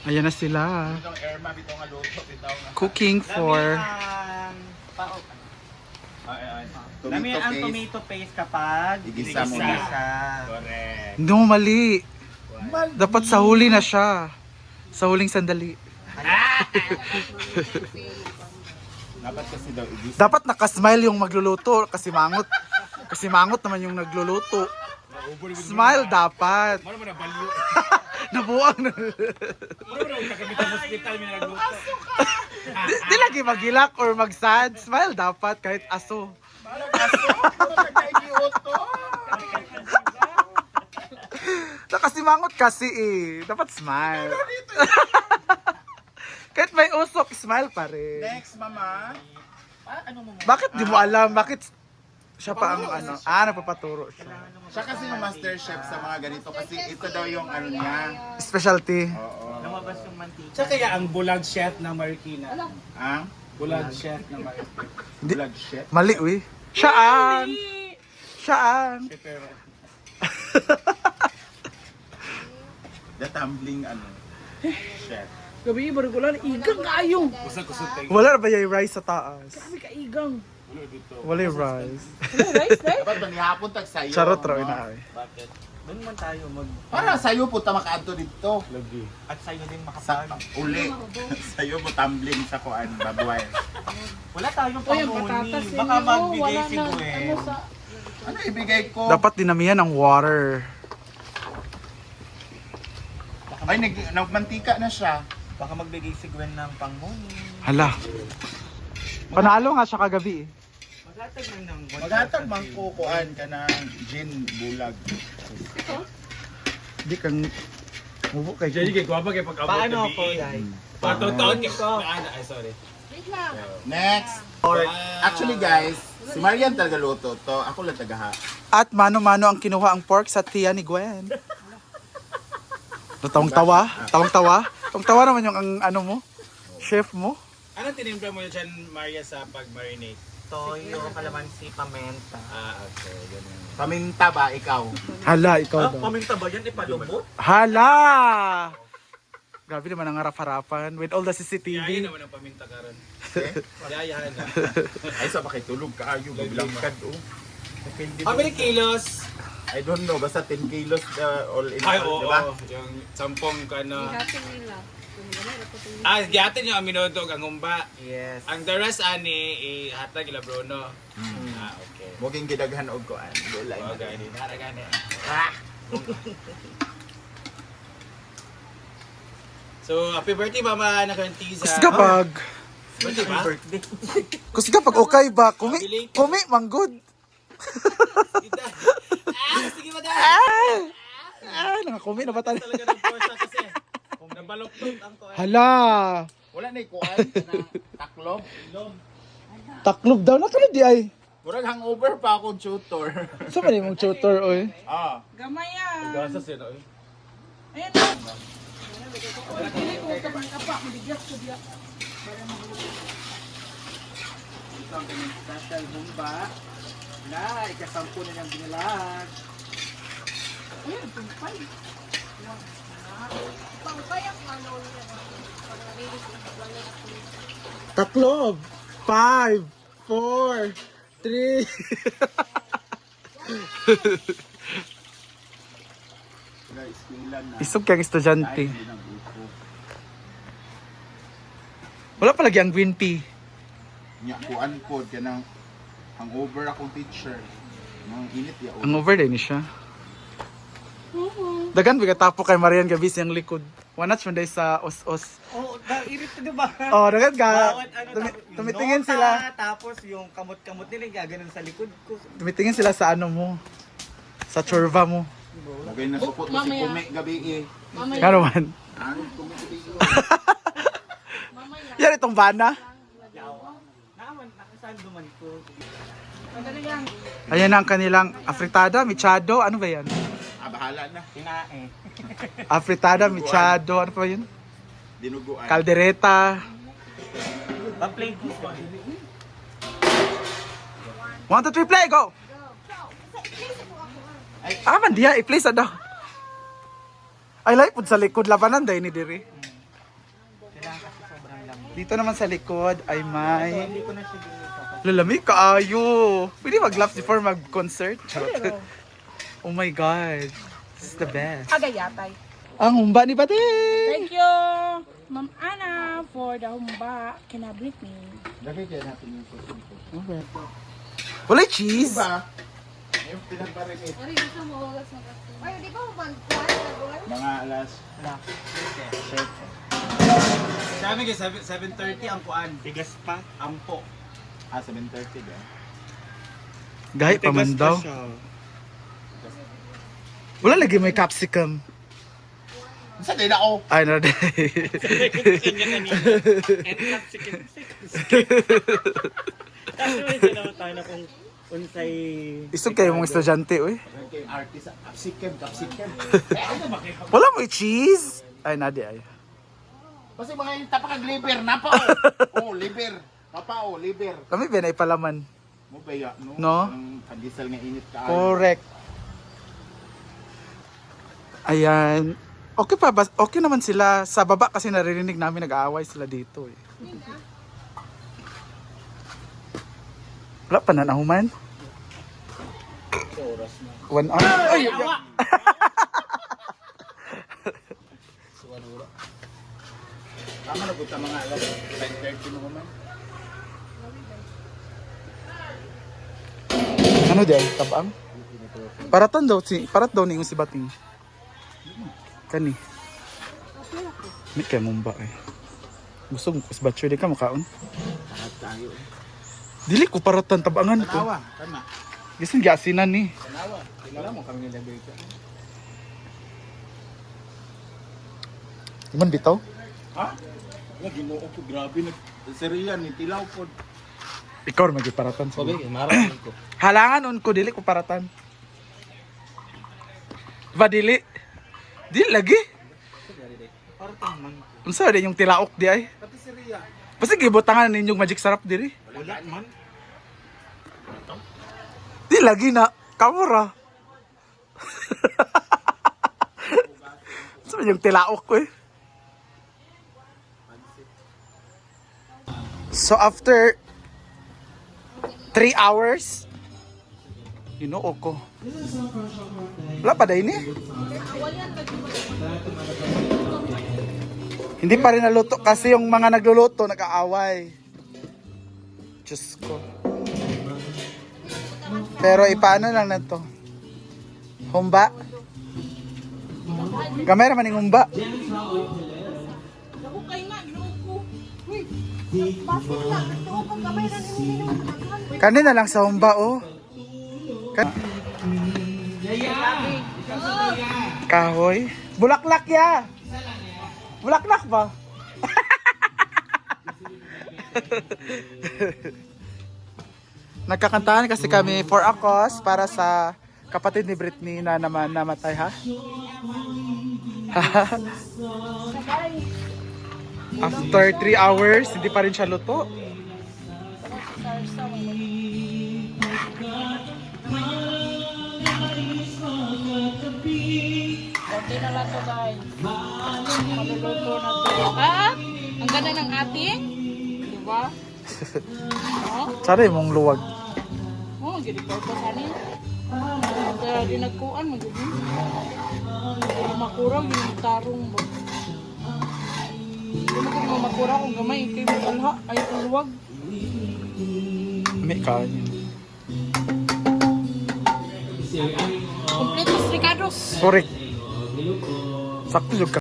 Ayan na sila. Cooking for... Dami ang tomato paste kapag igisa mo na. Correct. No, mali. Dapat sa huli na siya. Sa huling sandali. Dapat kasi daw igisa. Dapat nakasmile yung magluluto. Kasi mangot. Kasi mangot naman yung nagluluto. Smile dapat. Nabuang na. Di lagi magilak or magsad. Smile dapat kahit aso. Nakasimangot kasi eh. Dapat smile. Kahit may usok, smile pa rin. Next, mama. Bakit di mo alam? Bakit siya pa ang ano? Nagpapaturo siya. Siya kasi yung master chef sa mga ganito kasi ito daw yung ano niya. Specialty. Oo. Lumabas yung mantika. Siya kaya ang bulag chef ng Marikina. Ang Bulag chef ng Marikina. vlog chef. Mali, uy. Siya ang. Siya ang. The tumbling ano. Chef. Gabi baru ko lang igang kayo. Wala na ba yung rice sa taas? Kami kaigang. Wala yung rice. Rice, right? Dapat ba nihapon tag sayo? Charot raw no? ina ay. Bakit? Doon man tayo mag... Para sayo po ta makaadto dito. At sa'yo din Sa makapag... uli. Sayo mo tumbling sa kuan babuay. Wala tayong Uy, ang panguni. patatas Baka ninyo, magbigay wala si na. Gwen. Ano sa... Ano ibigay ko? Dapat dinamihan ng water. Ay nagmantika na siya. Baka magbigay si Gwen ng panguni. Hala. Panalo nga siya kagabi eh. Maghatag man ng... Maghatag man ko kuan ka ng gin bulag. Di kang mubo kay Jadi kay guwapa kay pag-abot Paano ako, Yay? Patotot ko. Ay sorry. Next. Actually guys, si Marian talaga luto to. Ako lang tagaha. At mano-mano ang kinuha ang pork sa tiya ni Gwen. Tawang-tawa? Tawang-tawa? Tawang-tawa naman yung ang ano mo? Chef mo? Ano tinimpla mo dyan, Maria, sa pag-marinate? Toyo, kalamansi, pamenta. Okay. Ganun. Paminta ba ikaw? Hala, ikaw daw. Paminta ba yan? Ipalubot? Hala! Grabe naman ang harap-harapan with all the Yayain CCTV. naman ang paminta karon. Eh? Yayahan na. Ay sa makitulog ka ayo bilang kad oh. How many kilos? I don't know basta 10 kilos all in Ay, all, oo. di ba? Yung sampung ka na. Ihatin nila. Giatin yung aminodog ang humba. Yes. Ang the rest ani ihatag ila Bruno. Okay. Muging gidaghan og kuan. Gulay. Okay, di na gani. So, happy birthday mama na Tiza. Kus kapag, Birthday ba? kus kapag okay ba? Kumi, manggod. Sige ba Nakakumi na ba tayo? Talaga ng force kasi. Kung nabaloktot ang ko. Hala! Wala na kuan na taklob. Taklob daw na di ay. Murag hangover pa ako tutor. Sa man mong tutor oy? Ah. Gamay yan. Gasas yun, oy. Ayan na. Pili ko kapa, mabigas ko diya. Ito ang kanyang special humba. Na, ikasampu na niyang binalag. Ayan, tumpay. Pangkayang ano niya. Taklob! 5, 4, 3. Guys, kilan na. Isog kang estudyante. Ay, hindi na buko. Wala palagi ang green pea. Nya kuan ko kanang hangover akong teacher. Nang init ya. Ang over din siya. Dagan biga tapo kay Marian gabi siyang likod. Wanach man day sa os-os. Oh, nairit na ba? Oh, dagan ka. Bawat ano, yung Tumitingin nota, sila. Tapos yung kamot-kamot nila, gaganon sa likod ko. Tumitingin sila sa ano mo. Sa churva mo. Bagay na support ko si Kume gabi eh. Kano man. Ano Kume gabi eh. Yan itong bana. Naman, nakasaan duman ko. Ayan na ang kanilang afritada, michado. Ano ba yan? Ah, bahala na. Kinae. Afritada, michado. Ano pa yun? Dinuguan. Caldereta. Pa-play ko. 1, 2, 3, play! Go! Man diya, i-place daw. Ay, like, pud sa likod labanan dahil ni Diri. Dito naman sa likod ay may... Hindi ko na siya ginisa. Lalamig kaayo. Pwede mag-laps before mag-concert. Pero, Oh my God. This is the best. agayatay. Ang humba ni Pati! Thank you, Ma'am Ana, for the humba. Kinabrit me. Lagay kaya natin yung susunod. Wala cheese. Diba? Yung pinagparimit. Ay, di ba mag-plan? Mga alas. Sabi ka 7:30 ang kuan. Tigas pa. Ampo. 7:30 ba? Gahi pa man daw. Wala lagi may capsicum. Saan din ako? Ay, na Isog kayo mong estudyante, uy. Kay artist. Capsicum. Wala mo cheese. Ay, nadi ay. Kasi mga yung tapakag liver. Napa o. Liver. Papa o. Liver. Kami ba na ipalaman? Mo ba ya? No? No? Ang pandesal nga init ka. Correct. Ayan. Okay pa ba? Okay naman sila. Sa baba kasi naririnig namin nag-aaway sila dito eh. Wala pa na nahuman? 1 hour? Ay! Tama na buta mga alas. 5:30 mo man. Ano di ay? Tabang? Paratan daw parat daw ni yung si Bating. Kani. May kaya mong ba eh. Gusto ko sa battery di ka makaon. Parat tayo. Dili ko paratan tabangan ko. Tanawa. Tama. Gisin giasinan ni. Tanawa. Kilala mo kami nila dito. Iman bitaw? Ha? Wala ginoo ko. Grabe. Seriyan ni Tilaw po. Ikaw rin magiparatan sa Maraming ko. halangan on ko dili ko paratan. Ba dili? Dili lagi. Parang man. Unsa din yung tilaok di ay? Pati seriya. Basta gibutangan ninyong magic sarap diri. Wala man. Di lagi na kamura. Sa yung tilaok ko eh. So after 3 hours, ginoo ko. Wala pa dahil eh. Hindi pa rin naluto kasi yung mga nagluluto nag-aaway. Diyos ko. Pero ipaano lang na to? Humba? Kamera man yung humba. Ako kayo nga, ginoo ko. Uy, Basit lang. Ito kung kamay na nila. Kanina lang sa humba oh. Kahoy. Bulaklak ya. Bulaklak ba? Nagkakantahan kasi kami for a cause para sa kapatid ni Britney na naman namatay ha. After 3 hours, hindi pa rin siya luto. konti na lang to guys. Maluluto na to. Ah, ang ganda ng ating. Diba? Oh, Sana yung luwag. oh, gini purpose ani. Kaya di nagkuan mo gini. Kaya makurang yung tarong ba. Hindi mo kung makurang kung gamay kay mo alha ay luwag. May kanin. Kompletos Ricardos. Correct. Sakto yung